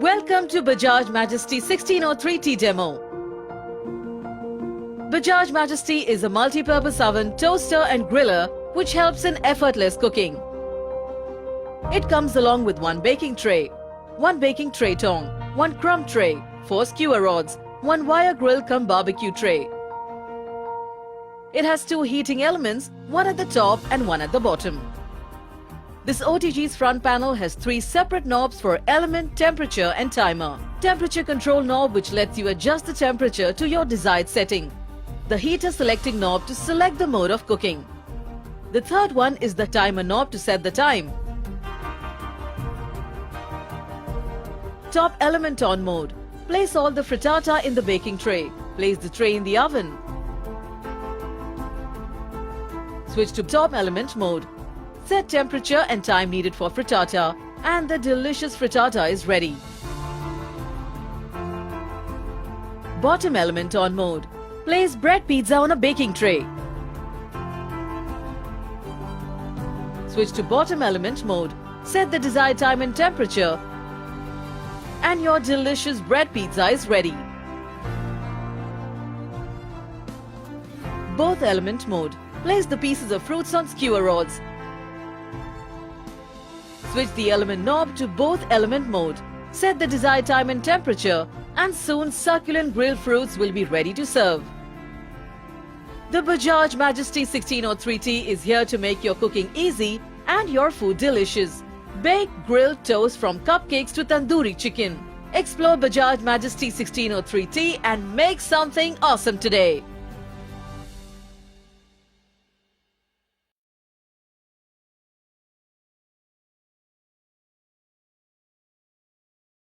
Welcome to Bajaj Majesty 1603T demo. Bajaj Majesty is a multi-purpose oven, toaster and griller which helps in effortless cooking. It comes along with one baking tray Tong, one crumb tray, 4 skewer rods, one wire grill cum barbecue tray. It has 2 heating elements, one at the top and one at the bottom. This OTG's front panel has 3 separate knobs for element, temperature and timer. Temperature control knob which lets you adjust the temperature to your desired setting. The heater selecting knob to select the mode of cooking. The third one is the timer knob to set the time. Top element on mode. Place all the frittata in the baking tray. Place the tray in the oven. Switch to top element mode. Set temperature and time needed for frittata, and the delicious frittata is ready. Bottom element on mode. Place bread pizza on a baking tray. Switch to bottom element mode. Set the desired time and temperature, and your delicious bread pizza is ready. Both element mode. Place the pieces of fruits on skewer rods. Switch the element knob to both element mode. Set the desired time and temperature, and soon succulent grilled fruits will be ready to serve. The Bajaj Majesty 1603T is here to make your cooking easy and your food delicious. Bake, grill, toast from cupcakes to tandoori chicken. Explore Bajaj Majesty 1603T and make something awesome today.